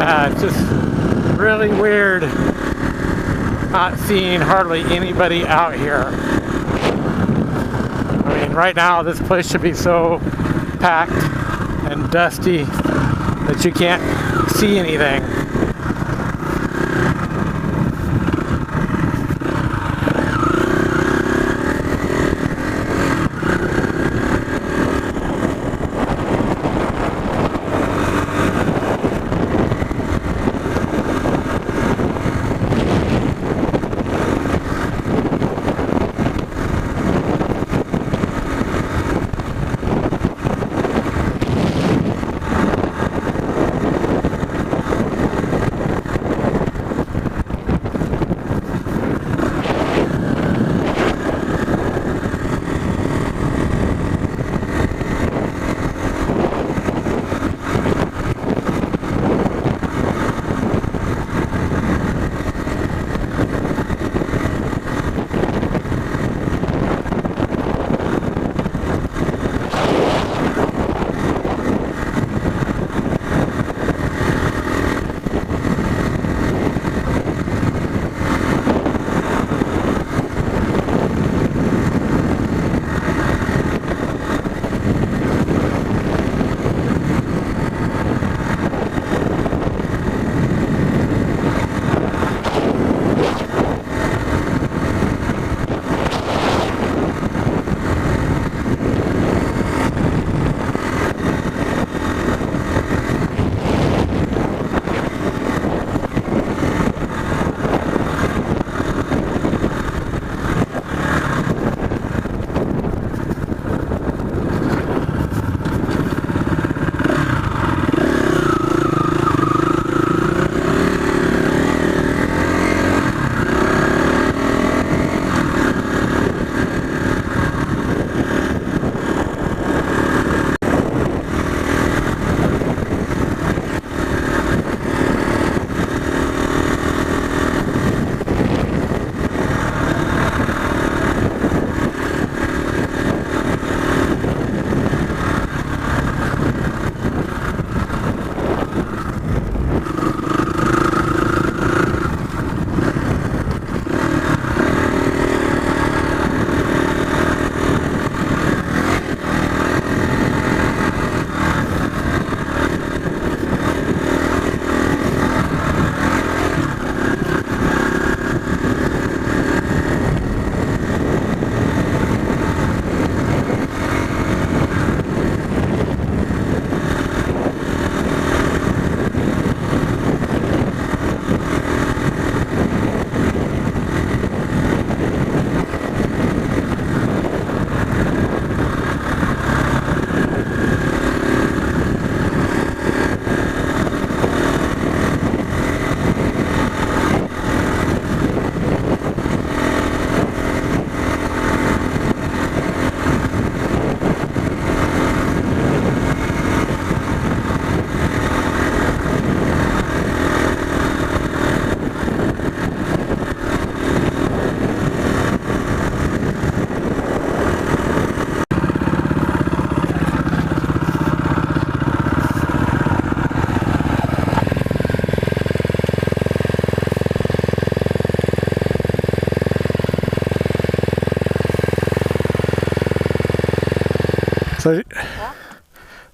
It's just really weird not seeing hardly anybody out here. I mean, right now this place should be so packed and dusty that you can't see anything.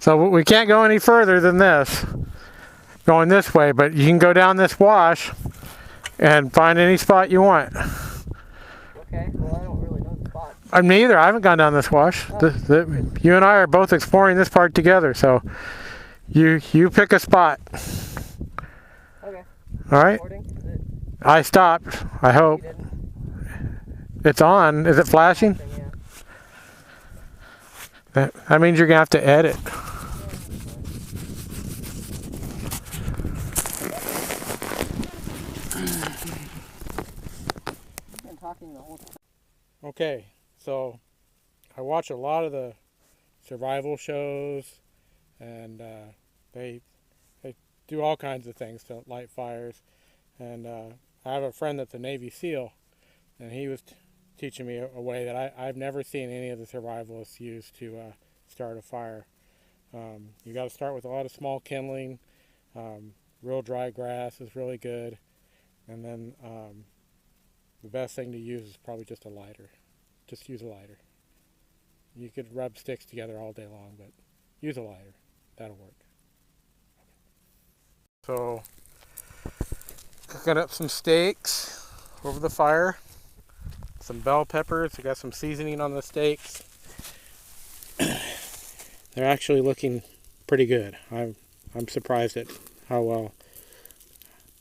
So we can't go any further than this, going this way, but you can go down this wash and find any spot you want. Okay, well I don't really know the spot. Me either, I haven't gone down this wash. You and I are both exploring this part together, so you pick a spot. Okay. All right? I stopped, I hope. It's on. Is it flashing? Yeah. That means you're going to have to edit. Okay, so I watch a lot of the survival shows, and they do all kinds of things to light fires. And I have a friend that's a Navy SEAL, and he was teaching me a way that I've never seen any of the survivalists use to start a fire. You got to start with a lot of small kindling. real dry grass is really good. And then the best thing to use is probably just a lighter. Just use a lighter. You could rub sticks together all day long, but use a lighter. That'll work. So, cooking up some steaks over the fire. Some bell peppers. I got some seasoning on the steaks. They're actually looking pretty good. I'm surprised at how well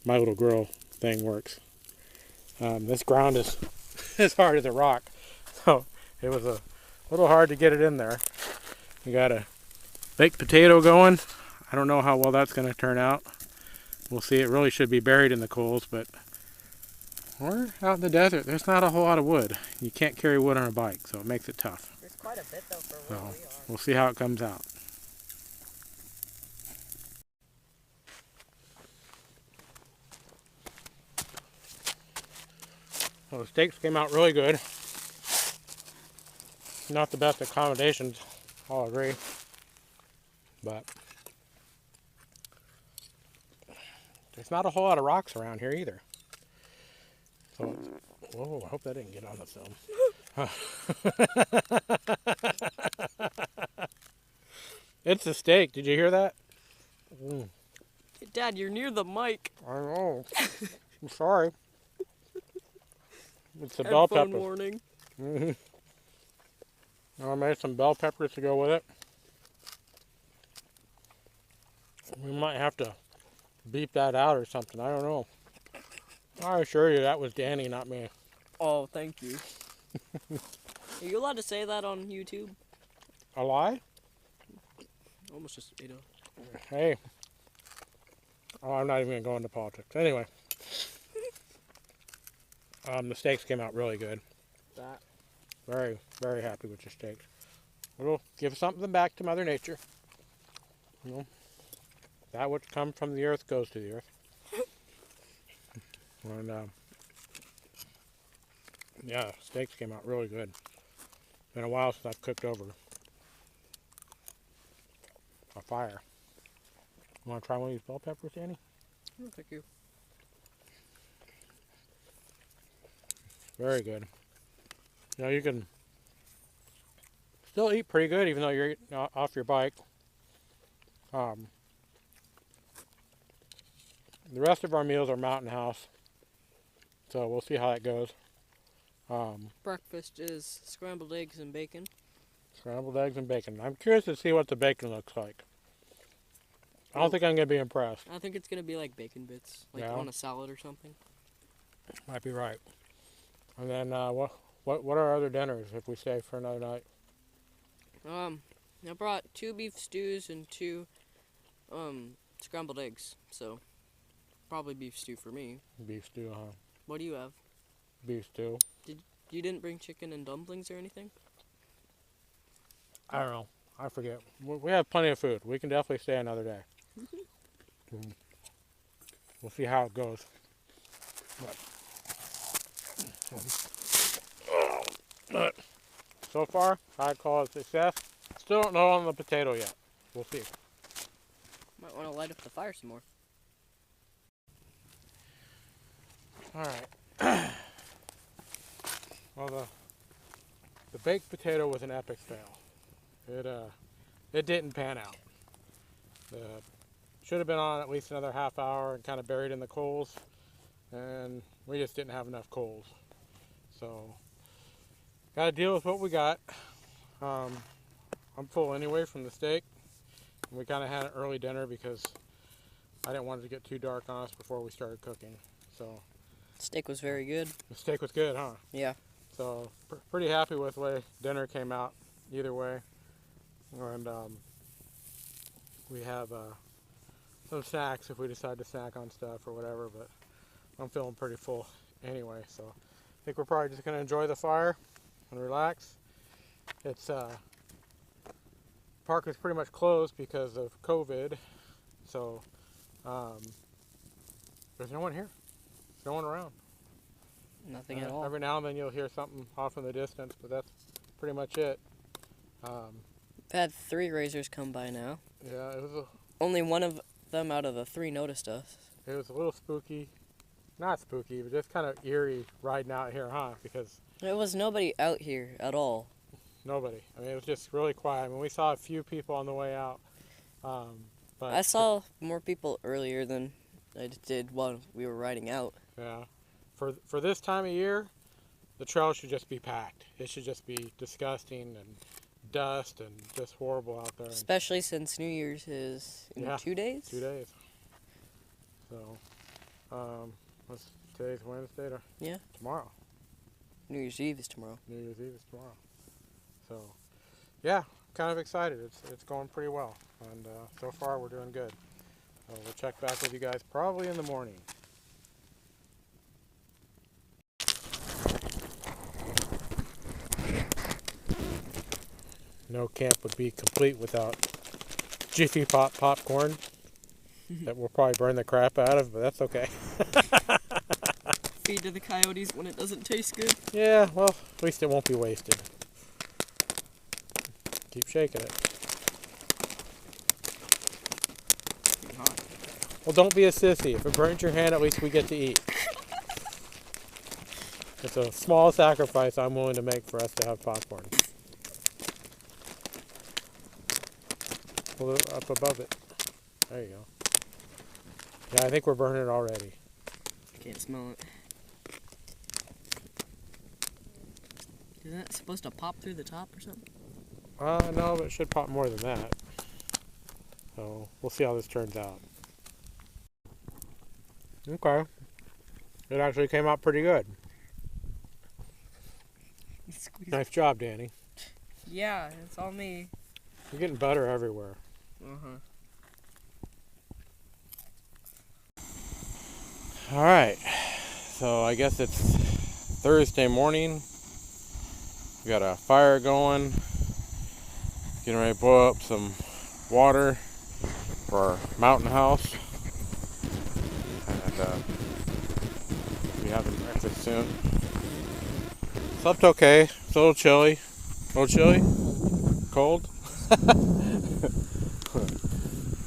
my little grill thing works. This ground is as hard as a rock, so it was a little hard to get it in there. We got a baked potato going. I don't know how well that's going to turn out. We'll see. It really should be buried in the coals, but we're out in the desert. There's not a whole lot of wood. You can't carry wood on a bike, so it makes it tough. There's quite a bit though for where we are. We'll see how it comes out. Well, the steaks came out really good. Not the best accommodations, I'll agree. But there's not a whole lot of rocks around here either. So, whoa, I hope that didn't get on the film. It's a steak. Did you hear that? Mm. Dad, you're near the mic. I know. I'm sorry. It's the bell Headphone peppers. warning. I made some bell peppers to go with it. We might have to beep that out or something. I don't know. I assure you that was Danny, not me. Oh, thank you. Are you allowed to say that on YouTube? A lie? Almost just ate a... Hey. Oh, I'm not even going to go into politics. Anyway. The steaks came out really good. That. Very, very happy with the steaks. We'll give something back to Mother Nature. You know, that which comes from the earth goes to the earth. And, yeah, steaks came out really good. Been a while since I've cooked over a fire. You want to try one of these bell peppers, Danny? Oh, thank you. Very good. You know, you can still eat pretty good even though you're eating off your bike. The rest of our meals are Mountain House, so we'll see how that goes. Breakfast is scrambled eggs and bacon. Scrambled eggs and bacon. I'm curious to see what the bacon looks like. I don't think I'm going to be impressed. I think it's going to be like bacon bits, like Yeah. on a salad or something. Might be right. And then what are our other dinners if we stay for another night? I brought 2 beef stews and 2 scrambled eggs, so probably beef stew for me. Beef stew, huh? What do you have? Beef stew. You didn't bring chicken and dumplings or anything? I don't know. I forget. We have plenty of food. We can definitely stay another day. We'll see how it goes. But so far, I'd call it a success. Still don't know on the potato yet. We'll see. Might want to light up the fire some more. All right. Well, the baked potato was an epic fail. It didn't pan out. Should have been on at least another half hour and kind of buried in the coals, and we just didn't have enough coals. So, got to deal with what we got. I'm full anyway from the steak. We kind of had an early dinner because I didn't want it to get too dark on us before we started cooking. So, Steak was very good. the steak was good, huh? Yeah. So, pretty happy with the way dinner came out either way. And we have some snacks if we decide to snack on stuff or whatever, but I'm feeling pretty full anyway, so I think we're probably just going to enjoy the fire and relax. It's park is pretty much closed because of COVID, so there's no one here. There's no one around. Nothing at all. Every now and then you'll hear something off in the distance, but that's pretty much it. I've had 3 razors come by now. Yeah, it was Only one of them out of the 3 noticed us. It was a little spooky. Not spooky, but just kind of eerie riding out here, huh? Because There was nobody out here at all. nobody. I mean, it was just really quiet. I mean, we saw a few people on the way out. But I saw more people earlier than I did while we were riding out. Yeah. For this time of year, the trail should just be packed. It should just be disgusting and dust and just horrible out there. Especially since New Year's is in 2 days? 2 days. So, today's Wednesday? Yeah. Tomorrow. New Year's Eve is tomorrow. New Year's Eve is tomorrow. So, yeah, kind of excited. It's going pretty well. And so far, we're doing good. So we'll check back with you guys probably in the morning. No camp would be complete without Jiffy Pop popcorn that we'll probably burn the crap out of, but that's okay. Feed to the coyotes when it doesn't taste good. Yeah, well, at least it won't be wasted. Keep shaking it. Hot. Well, don't be a sissy. If it burns your hand, at least we get to eat. It's a small sacrifice I'm willing to make for us to have popcorn. Pull it up above it. There you go. Yeah, I think we're burning it already. I can't smell it. Isn't that supposed to pop through the top or something? No, but it should pop more than that. So, we'll see how this turns out. Okay. It actually came out pretty good. Nice job, Danny. Yeah, it's all me. You're getting butter everywhere. Uh-huh. Alright. So, I guess it's Thursday morning. We got a fire going. Getting ready to boil up some water for our mountain house. And be having breakfast soon. Slept okay. It's a little chilly. A little chilly? Cold?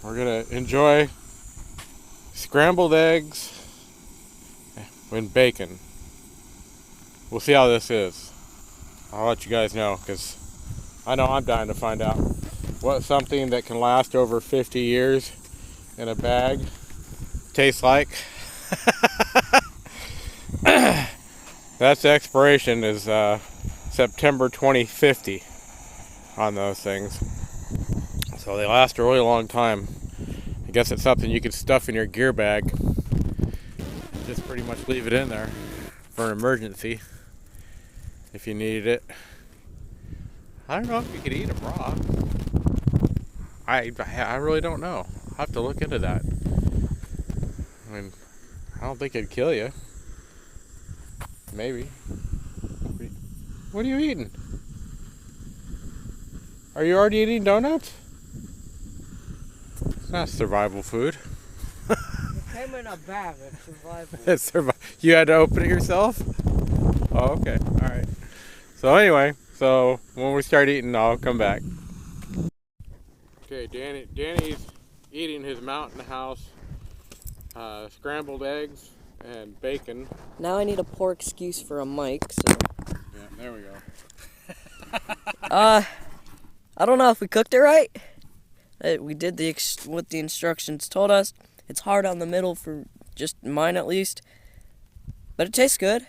We're gonna enjoy scrambled eggs and bacon. We'll see how this is. I'll let you guys know, because I know I'm dying to find out what something that can last over 50 years in a bag tastes like. That's the expiration is September 2050 on those things. So they last a really long time. I guess it's something you could stuff in your gear bag. Just pretty much leave it in there for an emergency if you needed it. I don't know if you could eat them raw. I really don't know. I'll have to look into that. I mean, I don't think it'd kill you. Maybe. What are you eating? Are you already eating donuts? It's not survival food. It came in a bag. It's survival. You had to open it yourself? Oh, okay. Alright. So anyway, when we start eating, I'll come back. Okay, Danny's eating his mountain house scrambled eggs and bacon. Now I need a poor excuse for a mic, so... Yeah, there we go. I don't know if we cooked it right. We did what the instructions told us. It's hard on the middle for just mine at least. But it tastes good.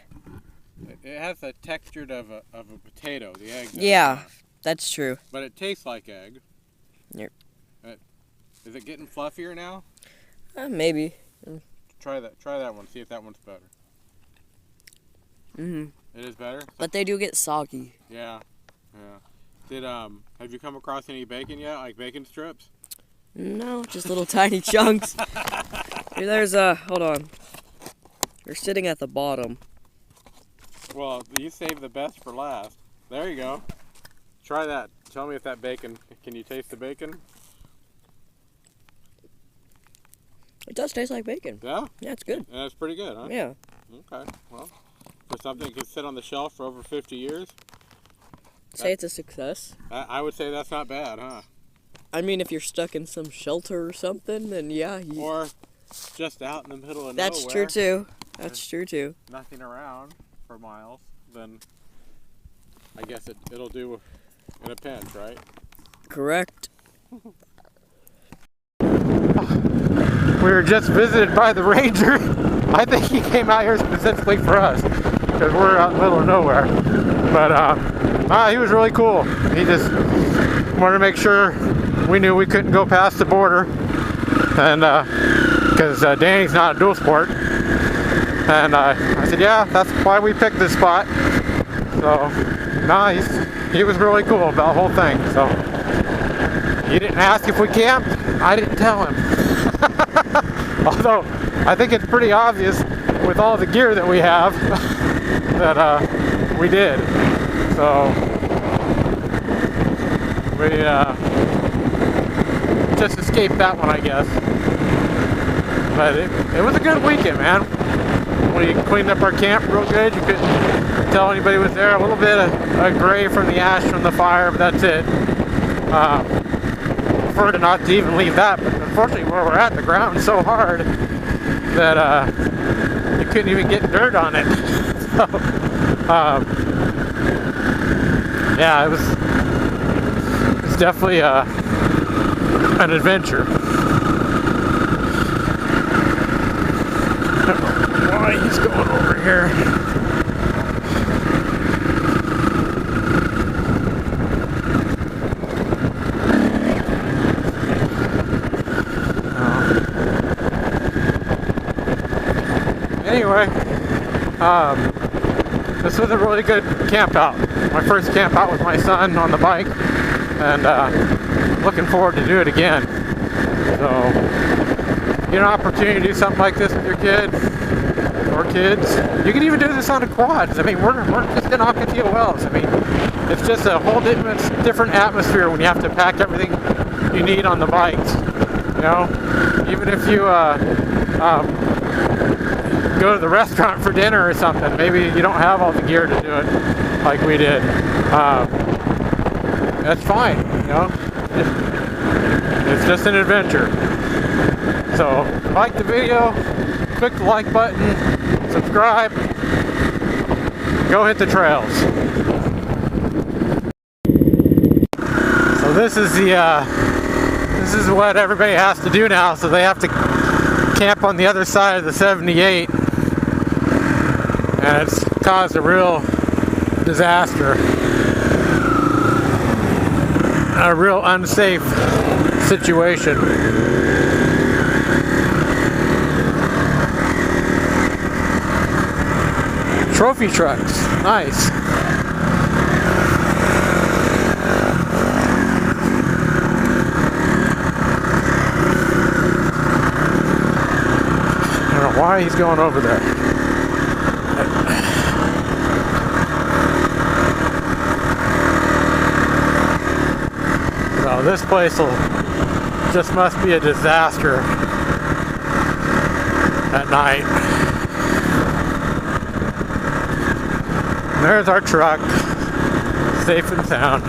It has the texture of a potato, the egg. Yeah, that's true. But it tastes like egg. Yep. Is it getting fluffier now? Maybe. Try that one. See if that one's better. Mhm. It is better. But they do get soggy. Yeah. Have you come across any bacon yet? Like bacon strips? No, just little tiny chunks. Here, there's hold on. They're sitting at the bottom. Well, you saved the best for last. There you go. Try that. Tell me if that bacon. Can you taste the bacon? It does taste like bacon. Yeah. Yeah, it's good. Yeah, it's pretty good, huh? Yeah. Okay. Well, for something that could sit on the shelf for over 50 years. Say it's a success. I would say that's not bad, huh? I mean, if you're stuck in some shelter or something, then yeah. Or just out in the middle of That's nowhere. true too. That's true too. Nothing around for miles, then I guess it'll do in a pinch, right? Correct. We were just visited by the ranger. I think he came out here specifically for us because we're out in the middle of nowhere. But he was really cool. He just wanted to make sure we knew we couldn't go past the border, and because Danny's not a dual sport. And I said, yeah, that's why we picked this spot. So, nice. He was really cool about the whole thing. So, he didn't ask if we camped. I didn't tell him. Although, I think it's pretty obvious with all the gear that we have that we did. So, we just escaped that one, I guess. But it was a good weekend, man. We cleaned up our camp real good. You couldn't tell anybody was there. A little bit of gray from the ash from the fire, but that's it. Prefer to not to even leave that, but unfortunately where we're at, the ground's so hard that you couldn't even get dirt on it. So, yeah, it was definitely an adventure. Why he's going over here. Anyway, this was a really good camp out. My first camp out with my son on the bike, and looking forward to do it again. So, get an opportunity to do something like this with your kid or kids. You can even do this on a quad. I mean, we're just in Ocotillo Wells. I mean, it's just a whole different atmosphere when you have to pack everything you need on the bikes. You know, even if you go to the restaurant for dinner or something, maybe you don't have all the gear to do it like we did. That's fine, you know. It's just an adventure. So, like the video, click the like button, subscribe, go hit the trails. So this is this is what everybody has to do now. So they have to camp on the other side of the 78, and it's caused a real disaster, a real unsafe situation. Trophy trucks, nice. I don't know why he's going over there. So this place just must be a disaster at night. And there's our truck, safe and sound.